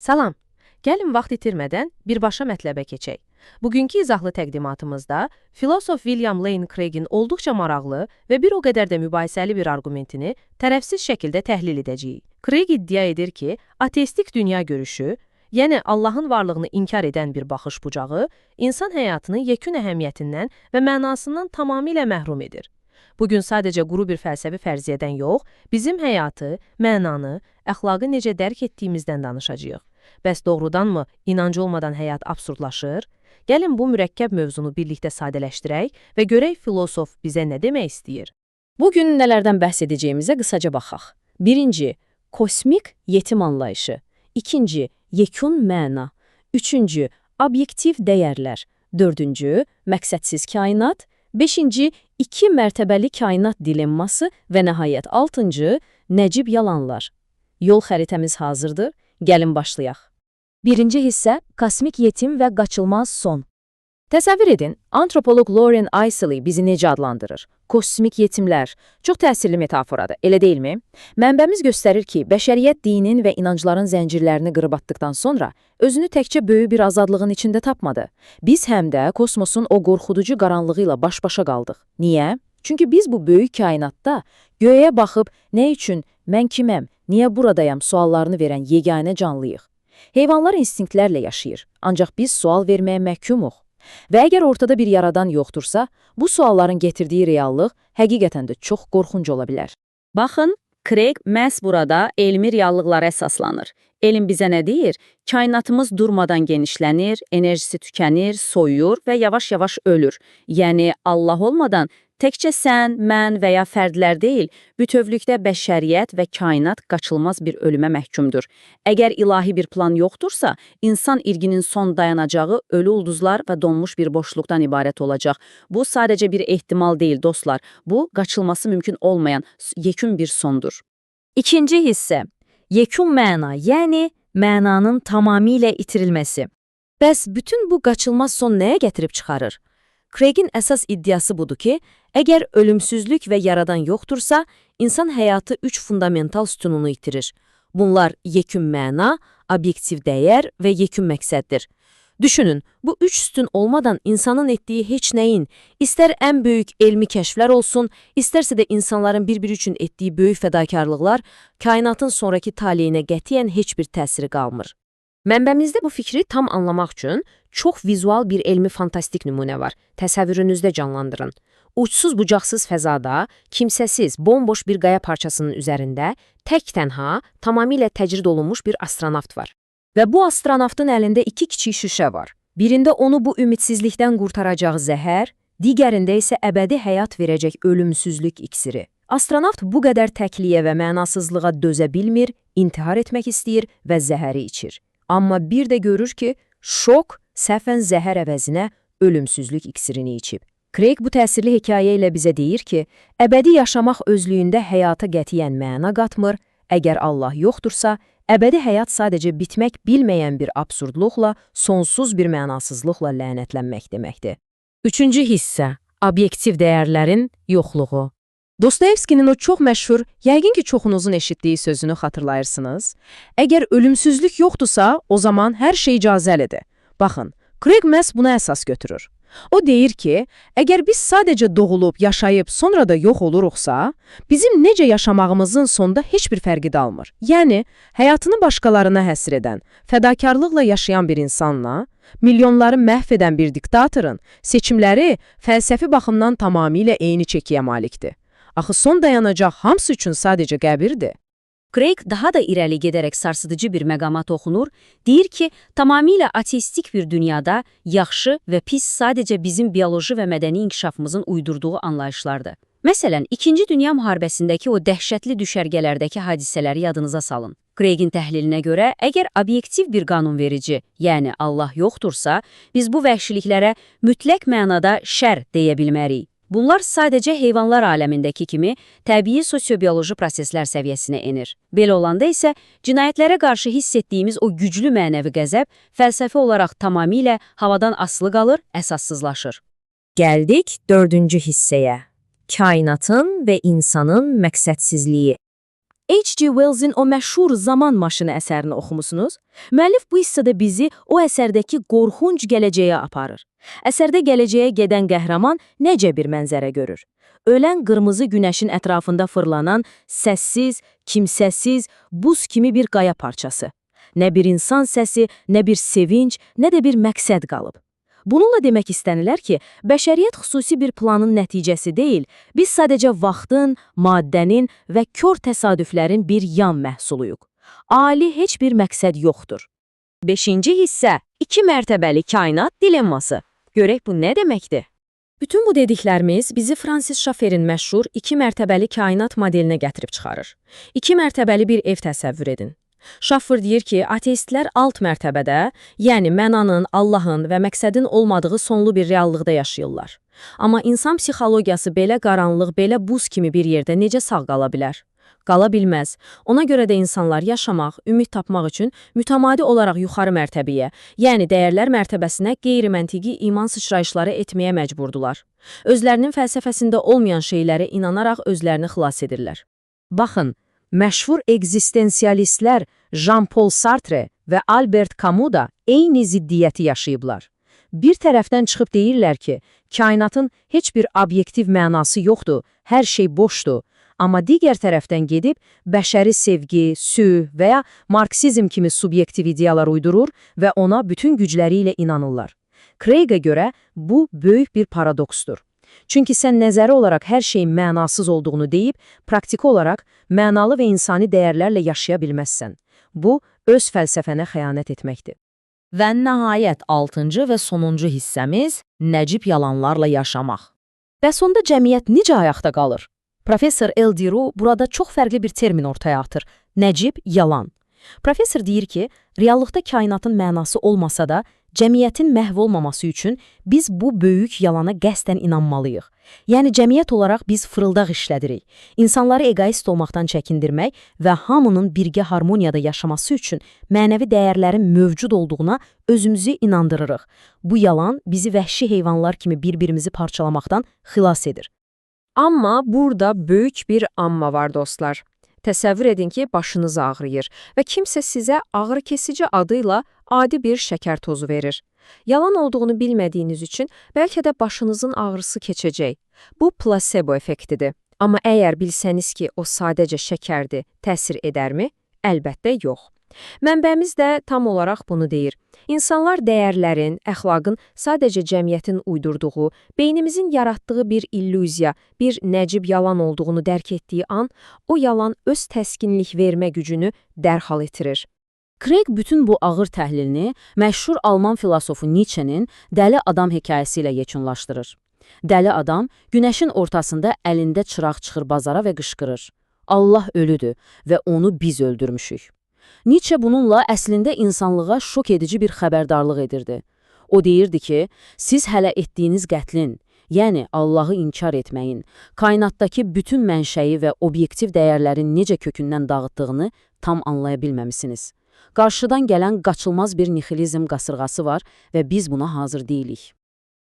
Salam. Gəlin vaxt itirmədən birbaşa mətləbə keçək. Bugünkü izahlı təqdimatımızda filosof William Lane Craig'in olduqca maraqlı və bir o qədər də mübahisəli bir arqumentini tərəfsiz şəkildə təhlil edəcəyik. Craig iddia edir ki, ateistik dünya görüşü, yəni Allahın varlığını inkar edən bir baxış bucağı, insan həyatını yekun əhəmiyyətindən və mənasından tamamilə məhrum edir. Bugün sadəcə quru bir fəlsəfi fərziyyədən yox, bizim həyatı, mənanı, əxlaqı necə dərk etdiyimizdən danışacağıq. Bəs doğrudanmı inancı olmadan həyat absurdlaşır? Gəlin bu mürəkkəb mövzunu birlikdə sadələşdirək və görək filosof bizə nə demək istəyir. Bugün nələrdən bəhs edəcəyimizə qısaca baxaq. Birinci, kosmik yetim anlayışı. İkinci, yekun məna. Üçüncü, obyektiv dəyərlər. Dördüncü, məqsədsiz kainat. Beşinci, iki mərtəbəli kainat dilemması və nəhayət altıncı, nəcib yalanlar. Yol xəritəmiz hazırdır. Gəlin başlayaq. Birinci hissə, kosmik yetim və qaçılmaz son. Təsəvvür edin, antropoloq Lauren Eiseley bizi necə adlandırır? Kosmik yetimlər. Çox təsirli metaforadır, elə deyilmi? Mənbəmiz göstərir ki, bəşəriyyət dinin və inancların zəncirlərini qırıb atdıqdan sonra özünü təkcə böyük bir azadlığın içində tapmadı. Biz həm də kosmosun o qorxuducu qaranlığı ilə baş-başa qaldıq. Niyə? Çünki biz bu böyük kainatda göyə baxıb nə üçün, mən kiməm, niyə buradayam suallarını verən yeganə canlıyıq. Heyvanlar instinktlərlə yaşayır, ancaq biz sual verməyə məhkumuq. Və əgər ortada bir yaradan yoxdursa, bu sualların getirdiyi reallıq həqiqətən də çox qorxunc ola bilər. Baxın, Craig məhz burada elmi reallıqlara əsaslanır. Elm bizə nə deyir? Kainatımız durmadan genişlənir, enerjisi tükənir, soyuyur və yavaş-yavaş ölür. Yəni, Allah olmadan təkcə sən, mən və ya fərdlər deyil, bütövlükdə bəşəriyyət və kainat qaçılmaz bir ölümə məhkumdur. Əgər ilahi bir plan yoxdursa, insan irginin son dayanacağı ölü ulduzlar və donmuş bir boşluqdan ibarət olacaq. Bu sadəcə bir ehtimal deyil, dostlar. Bu, qaçılması mümkün olmayan yekun bir sondur. İkinci hissə, yekun məna, yəni mənanın tamamilə itirilməsi. Bəs bütün bu qaçılmaz son nəyə gətirib çıxarır? Craig'in əsas iddiası budur ki, əgər ölümsüzlük və yaradan yoxdursa, insan həyatı üç fundamental sütununu itirir. Bunlar yekun məna, obyektiv dəyər və yekun məqsəddir. Düşünün, bu üç sütun olmadan insanın etdiyi heç nəyin, istər ən böyük elmi kəşflər olsun, istərsə də insanların bir-biri üçün etdiyi böyük fədakarlıqlar, kainatın sonraki taleyinə qətiyyən heç bir təsiri qalmır. Mənbəmizdə bu fikri tam anlamaq üçün çox vizual bir elmi fantastik nümunə var. Təsəvvürünüzdə canlandırın. Uçsuz-bucaqsız fəzada, kimsəsiz, bomboş bir qaya parçasının üzərində tək-tənha, tamamilə təcrid olunmuş bir astronavt var. Və bu astronavtın əlində iki kiçik şüşə var. Birində onu bu ümidsizlikdən qurtaracaq zəhər, digərində isə əbədi həyat verəcək ölümsüzlük iksiri. Astronavt bu qədər təkliyə və mənasızlığa dözə bilmir, intihar etmək istəyir və zəhəri içir. Amma bir də görür ki, şok səhvən zəhər əvəzinə ölümsüzlük iksirini içib. Craig bu təsirli hekayə ilə bizə deyir ki, əbədi yaşamaq özlüyündə həyata qətiyyən məna qatmır, əgər Allah yoxdursa, əbədi həyat sadəcə bitmək bilməyən bir absurdluqla, sonsuz bir mənasızlıqla lənətlənmək deməkdir. Üçüncü hissə, obyektiv dəyərlərin yoxluğu. Dostoyevskinin o çox məşhur, yəqin ki çoxunuzun eşitdiyi sözünü xatırlayırsınız. Əgər ölümsüzlük yoxdursa, o zaman hər şey icazəlidir. Baxın, Craig məhz buna əsas götürür. O deyir ki, əgər biz sadəcə doğulub, yaşayıb, sonra da yox oluruqsa, bizim necə yaşamağımızın sonda heç bir fərqi dalmır. Yəni, həyatını başqalarına həsr edən, fədakarlıqla yaşayan bir insanla, milyonları məhv edən bir diktatorun seçimləri fəlsəfi baxımdan tamamilə eyni çəkiyə malikdir. Axı son dayanacaq hamısı üçün sadəcə qəbirdir. Craig daha da irəli gedərək sarsıdıcı bir məqama toxunur, deyir ki, tamamilə ateistik bir dünyada yaxşı və pis sadəcə bizim bioloji və mədəni inkişafımızın uydurduğu anlayışlardır. Məsələn, İkinci Dünya müharibəsindəki o dəhşətli düşərgələrdəki hadisələri yadınıza salın. Craig'in təhlilinə görə, əgər obyektiv bir qanunverici, yəni Allah yoxdursa, biz bu vəhşiliklərə mütləq mənada şər deyə bilmərik. Bunlar sadəcə heyvanlar aləmindəki kimi təbii sosio-bioloji proseslər səviyyəsinə enir. Belə olanda isə cinayətlərə qarşı hiss etdiyimiz o güclü mənəvi qəzəb fəlsəfi olaraq tamamilə havadan asılı qalır, əsassızlaşır. Gəldik dördüncü hissəyə. Kainatın və insanın məqsədsizliyi. H.G. Wells'in o məşhur Zaman Maşını əsərini oxumusunuz? Müəllif bu hissədə bizi o əsərdəki qorxunc gələcəyə aparır. Əsərdə gələcəyə gedən qəhrəman necə bir mənzərə görür? Ölən qırmızı günəşin ətrafında fırlanan, səssiz, kimsəsiz, buz kimi bir qaya parçası. Nə bir insan səsi, nə bir sevinc, nə də bir məqsəd qalıb. Bununla demək istənilər ki, bəşəriyyət xüsusi bir planın nəticəsi deyil, biz sadəcə vaxtın, maddənin və kör təsadüflərin bir yan məhsuluyuq. Ali heç bir məqsəd yoxdur. 5-ci hissə, 2 mərtəbəli kainat dilemması. Görək bu nə deməkdir? Bütün bu dediklərimiz bizi Francis Schaeffer'in məşhur 2 mərtəbəli kainat modelinə gətirib çıxarır. 2 mərtəbəli bir ev təsəvvür edin. Schaeffer deyir ki, ateistlər alt mərtəbədə, yəni mənanın, Allahın və məqsədin olmadığı sonlu bir reallıqda yaşayırlar. Amma insan psixologiyası belə qaranlıq, belə buz kimi bir yerdə necə sağ qala bilər? Qala bilməz. Ona görə də insanlar yaşamaq, ümid tapmaq üçün mütəmadi olaraq yuxarı mərtəbəyə, yəni dəyərlər mərtəbəsinə qeyri-məntiqi iman sıçrayışları etməyə məcburdular. Özlərinin fəlsəfəsində olmayan şeylərə inanaraq özlərini xilas edirlər. Baxın, məşhur egzistensialistlər Jean-Paul Sartre və Albert Camus da eyni ziddiyyəti yaşayıblar. Bir tərəfdən çıxıb deyirlər ki, kainatın heç bir obyektiv mənası yoxdur, hər şey boşdur. Amma digər tərəfdən gedib bəşəri sevgi, sülh və ya marksizm kimi subyektiv ideyalar uydurur və ona bütün gücləri ilə inanırlar. Craig'a görə bu böyük bir paradoksdur. Çünki sən nəzəri olaraq hər şeyin mənasız olduğunu deyib, praktiki olaraq mənalı və insani dəyərlərlə yaşaya bilməzsən. Bu, öz fəlsəfənə xəyanət etməkdir. Və nəhayət 6-cı və sonuncu hissəmiz nəcib yalanlarla yaşamaq. Bəs onda cəmiyyət necə ayaqda qalır? Professor Eldiru burada çox fərqli bir termin ortaya atır. Nəcib yalan. Professor deyir ki, reallıqda kainatın mənası olmasa da, cəmiyyətin məhv olmaması üçün biz bu böyük yalana qəsdən inanmalıyıq. Yəni cəmiyyət olaraq biz fırıldaq işlədirik. İnsanları egoist olmaqdan çəkindirmək və hamının birgə harmoniyada yaşaması üçün mənəvi dəyərlərin mövcud olduğuna özümüzü inandırırıq. Bu yalan bizi vəhşi heyvanlar kimi bir-birimizi parçalamaqdan xilas edir. Amma burada böyük bir amma var dostlar. Təsəvvür edin ki, başınız ağrıyır və kimsə sizə ağrı kesici adıyla adi bir şəkər tozu verir. Yalan olduğunu bilmədiyiniz üçün bəlkə də başınızın ağrısı keçəcək. Bu plasebo effektidir. Amma əgər bilsəniz ki, o sadəcə şəkərdir, təsir edərmi? Əlbəttə yox. Mənbəmiz də tam olaraq bunu deyir. İnsanlar dəyərlərin, əxlaqın sadəcə cəmiyyətin uydurduğu, beynimizin yaratdığı bir illüziya, bir nəcib yalan olduğunu dərk etdiyi an, o yalan öz təskinlik vermə gücünü dərhal itirir. Craig bütün bu ağır təhlilini məşhur Alman filosofu Nietzsche'nin Dəli Adam hekayəsi ilə yekunlaşdırır. Dəli adam günəşin ortasında əlində çıraq çıxır bazara və qışqırır. Allah ölüdür və onu biz öldürmüşük. Nietzsche bununla əslində insanlığa şok edici bir xəbərdarlıq edirdi. O deyirdi ki, siz hələ etdiyiniz qətlin, yəni Allahı inkar etməyin, kainatdakı bütün mənşəyi və obyektiv dəyərlərin necə kökündən dağıtdığını tam anlaya bilməmisiniz. Qarşıdan gələn qaçılmaz bir nihilizm qasırğası var və biz buna hazır deyilik.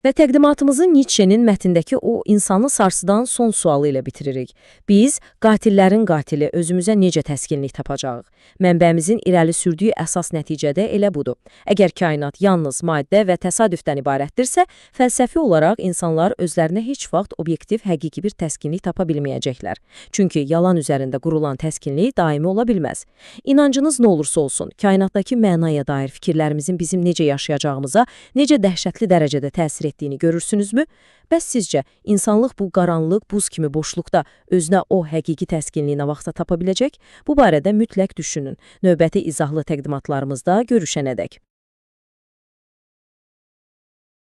Və təqdimatımızı Nietzsche'nin mətndəki o insanı sarsıdan son sualı ilə bitiririk. Biz, qatillərin qatili özümüzə necə təskinlik tapacağıq? Mənbəmizin irəli sürdüyü əsas nəticədə elə budur. Əgər kainat yalnız maddə və təsadüfdən ibarətdirsə, fəlsəfi olaraq insanlar özlərinə heç vaxt obyektiv, həqiqi bir təskinlik tapa bilməyəcəklər. Çünki yalan üzərində qurulan təskinlik daimi ola bilməz. İnancınız nə olursa olsun, kainatdakı mənaya dair fikirlərimizin bizim necə yaşayacağımıza, necə dəhşətli dərəcədə təsir etdiyini görürsünüzmü? Bəs sizcə, insanlıq bu qaranlıq, buz kimi boşluqda özünə o həqiqi təskinliyinə vaxta tapa biləcək? Bu barədə mütləq düşünün. Növbəti izahlı təqdimatlarımızda görüşənədək.